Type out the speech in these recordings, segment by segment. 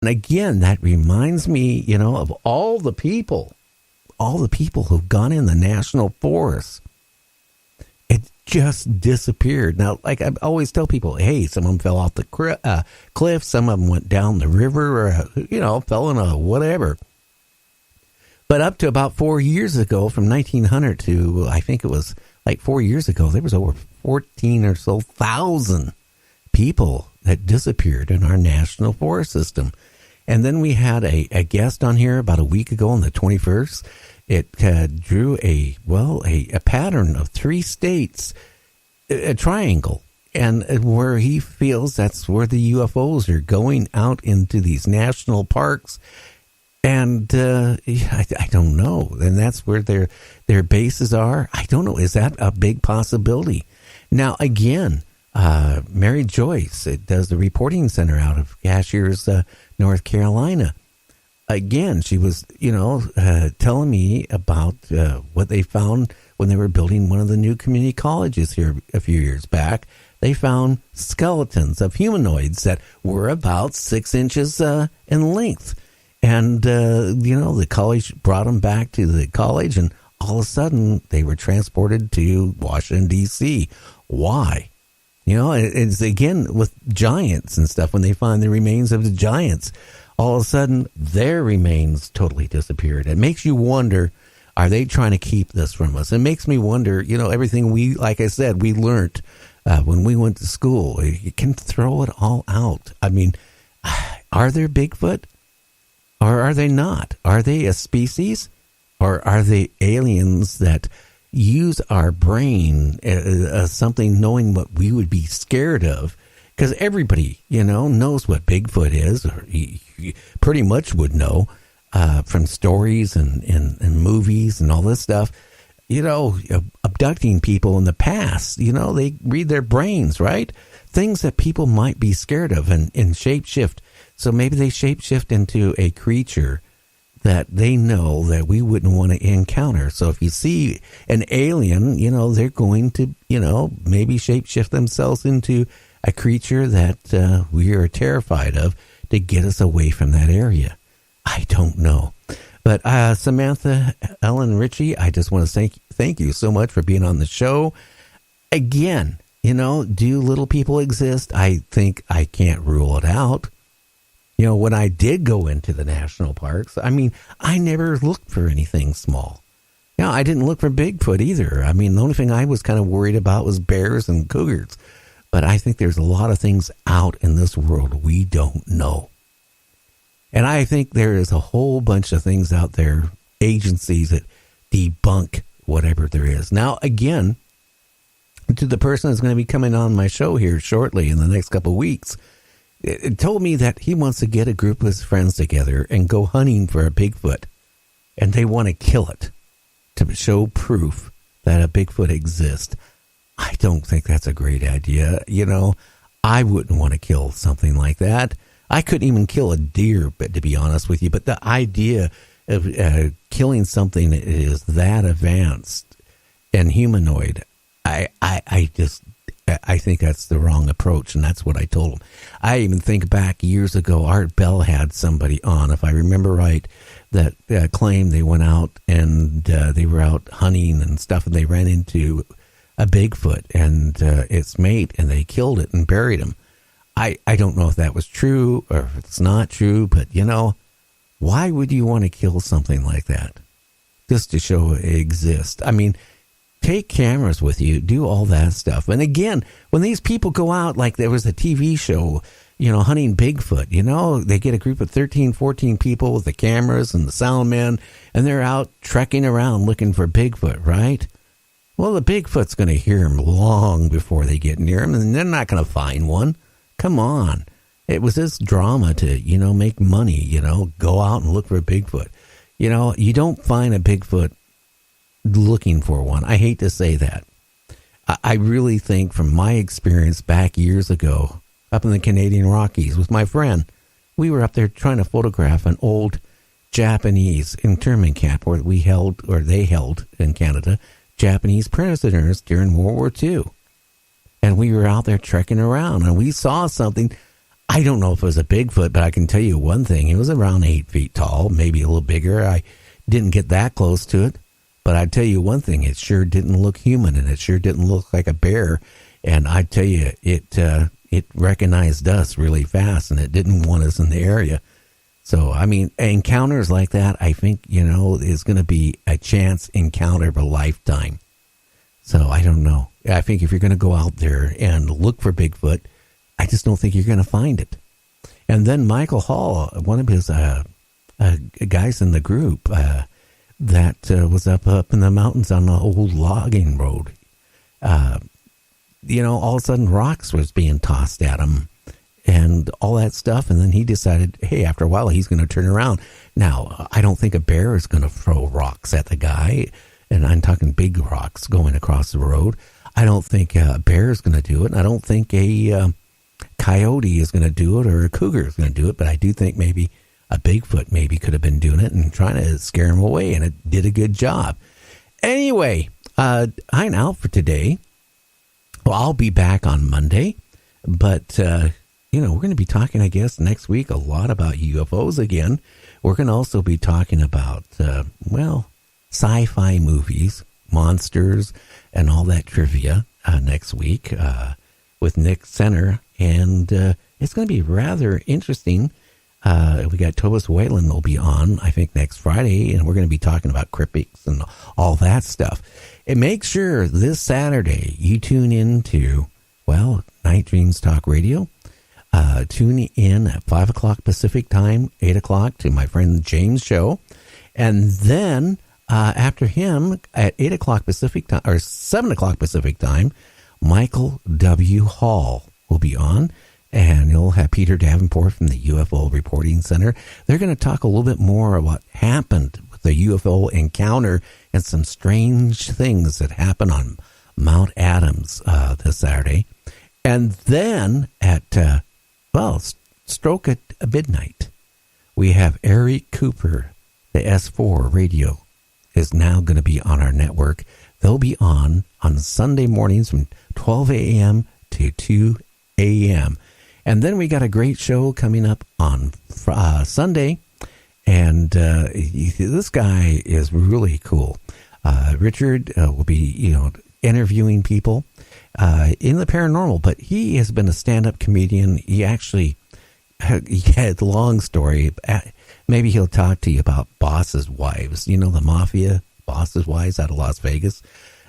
And again, that reminds me, of all the people who've gone in the national forest. It just disappeared. Now, like I always tell people, hey, some of them fell off the cliff, some of them went down the river, or, fell in a whatever. But up to about 4 years ago, from 1900 to, I think it was like 4 years ago, there was over 14 or so thousand people that disappeared in our national forest system. And then we had a guest on here about a week ago on the 21st. It drew a pattern of 3 states, a triangle, and where he feels that's where the UFOs are going out into these national parks. And I don't know. And that's where their bases are. I don't know. Is that a big possibility? Now, again, Mary Joyce does the reporting center out of Cashiers, North Carolina. Again, she was, telling me about what they found when they were building one of the new community colleges here a few years back. They found skeletons of humanoids that were about 6 inches in length. And, the college brought them back to the college, and all of a sudden they were transported to Washington, D.C. Why? It's again with giants and stuff. When they find the remains of the giants, all of a sudden their remains totally disappeared. It makes you wonder, are they trying to keep this from us? It makes me wonder, everything like I said, we learned when we went to school. You can throw it all out. I mean, are there Bigfoot? Or are they not? Are they a species? Or are they aliens that use our brain as something, knowing what we would be scared of? Because everybody, knows what Bigfoot is, or he pretty much would know from stories and movies and all this stuff. Abducting people in the past, they read their brains, right? Things that people might be scared of and shapeshift. So maybe they shapeshift into a creature that they know that we wouldn't want to encounter. So if you see an alien, they're going to, maybe shapeshift themselves into a creature that we are terrified of to get us away from that area. I don't know. But Samantha, Ellen, Ritchie, I just want to thank you so much for being on the show. Again, do little people exist? I think I can't rule it out. When I did go into the national parks, I never looked for anything small. I didn't look for Bigfoot either. The only thing I was kind of worried about was bears and cougars. But I think there's a lot of things out in this world we don't know. And I think there is a whole bunch of things out there, agencies that debunk whatever there is. Now, again, to the person that's going to be coming on my show here shortly in the next couple of weeks, it told me that he wants to get a group of his friends together and go hunting for a Bigfoot. And they want to kill it to show proof that a Bigfoot exists. I don't think that's a great idea. I wouldn't want to kill something like that. I couldn't even kill a deer, but to be honest with you. But the idea of killing something that is that advanced and humanoid, I think that's the wrong approach, and that's what I told him. I even think back years ago, Art Bell had somebody on, if I remember right, that claimed they went out and they were out hunting and stuff, and they ran into a Bigfoot and its mate, and they killed it and buried him. I don't know if that was true or if it's not true, but, why would you want to kill something like that? Just to show it exists. Take cameras with you, do all that stuff. And again, when these people go out, like there was a TV show, hunting Bigfoot, they get a group of 13, 14 people with the cameras and the sound man, and they're out trekking around looking for Bigfoot, right? Well, the Bigfoot's going to hear them long before they get near him, and they're not going to find one. Come on. It was this drama to, make money, go out and look for a Bigfoot. You don't find a Bigfoot looking for one. I hate to say that. I really think from my experience back years ago up in the Canadian Rockies with my friend, we were up there trying to photograph an old Japanese internment camp where they held in Canada Japanese prisoners during World War II. And we were out there trekking around and we saw something. I don't know if it was a Bigfoot, but I can tell you one thing. It was around 8 feet tall, maybe a little bigger. I didn't get that close to it. But I tell you one thing, it sure didn't look human, and it sure didn't look like a bear. And I tell you, it recognized us really fast, and it didn't want us in the area. So, I mean, encounters like that, I think, is going to be a chance encounter of a lifetime. So, I don't know. I think if you're going to go out there and look for Bigfoot, I just don't think you're going to find it. And then Michael Hall, one of his guys in the group, that was up in the mountains on the old logging road. All of a sudden rocks was being tossed at him and all that stuff. And then he decided, hey, after a while, he's going to turn around. Now, I don't think a bear is going to throw rocks at the guy. And I'm talking big rocks going across the road. I don't think a bear is going to do it. And I don't think a coyote is going to do it or a cougar is going to do it. But I do think maybe a Bigfoot maybe could have been doing it and trying to scare him away, and it did a good job. Anyway, I'm out for today. Well, I'll be back on Monday, but, we're going to be talking, I guess, next week a lot about UFOs again. We're going to also be talking about, sci-fi movies, monsters, and all that trivia next week with Nick Center, and it's going to be rather interesting. We got Thomas Whalen will be on, I think, next Friday, and we're going to be talking about cryptids and all that stuff. And make sure this Saturday you tune in to, Night Dreams Talk Radio. Tune in at 5 o'clock Pacific time, 8 o'clock to my friend James' show. And then after him at 8 o'clock Pacific time, or 7 o'clock Pacific time, Michael W. Hall will be on. And you'll have Peter Davenport from the UFO Reporting Center. They're going to talk a little bit more about what happened with the UFO encounter and some strange things that happened on Mount Adams this Saturday. And then at, stroke at midnight, we have Eric Cooper, the S4 radio, is now going to be on our network. They'll be on Sunday mornings from 12 a.m. to 2 a.m., and then we got a great show coming up on Sunday, and this guy is really cool. Richard will be, interviewing people in the paranormal, but he has been a stand-up comedian. He actually, he had a long story. Maybe he'll talk to you about bosses' wives. The mafia, bosses' wives out of Las Vegas.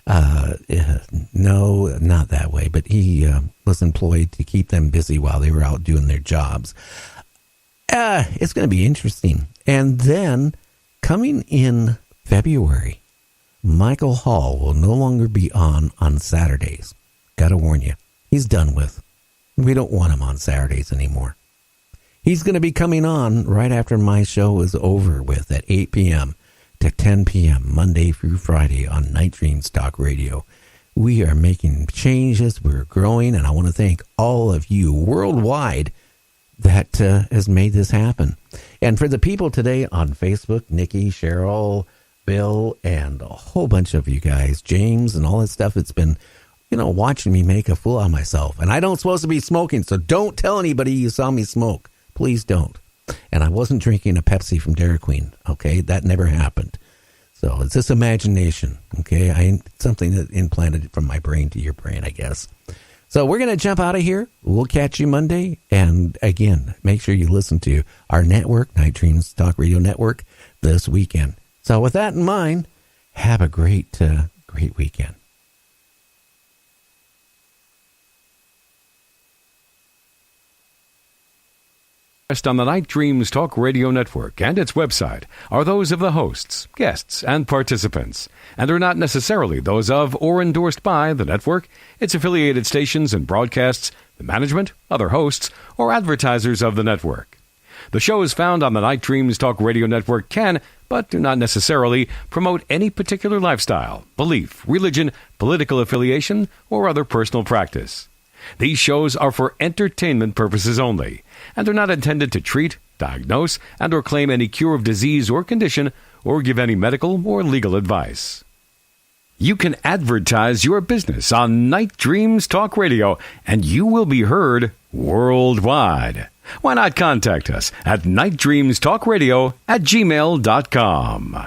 No, not that way, but he was employed to keep them busy while they were out doing their jobs. It's going to be interesting. And then coming in February, Michael Hall will no longer be on Saturdays. Got to warn you, he's done with. We don't want him on Saturdays anymore. He's going to be coming on right after my show is over with at 8 p.m. to 10 p.m. Monday through Friday on Night Dreams Talk Radio. We are making changes. We're growing, and I want to thank all of you worldwide that has made this happen. And for the people today on Facebook, Nikki, Cheryl, Bill, and a whole bunch of you guys, James, and all that stuff, it's been, watching me make a fool of myself. And I don't supposed to be smoking, so don't tell anybody you saw me smoke. Please don't. And I wasn't drinking a Pepsi from Dairy Queen, okay? That never happened. So it's just imagination, okay? Something that implanted from my brain to your brain, I guess. So we're going to jump out of here. We'll catch you Monday. And again, make sure you listen to our network, Night Dreams Talk Radio Network, this weekend. So with that in mind, have a great weekend. On the Night Dreams Talk Radio Network and its website are those of the hosts, guests, and participants, and are not necessarily those of or endorsed by the network, its affiliated stations and broadcasts, the management, other hosts, or advertisers of the network. The shows found on the Night Dreams Talk Radio Network can, but do not necessarily, promote any particular lifestyle, belief, religion, political affiliation, or other personal practice. These shows are for entertainment purposes only, and are not intended to treat, diagnose, and or claim any cure of disease or condition, or give any medical or legal advice. You can advertise your business on Night Dreams Talk Radio, and you will be heard worldwide. Why not contact us at nightdreamstalkradio@gmail.com.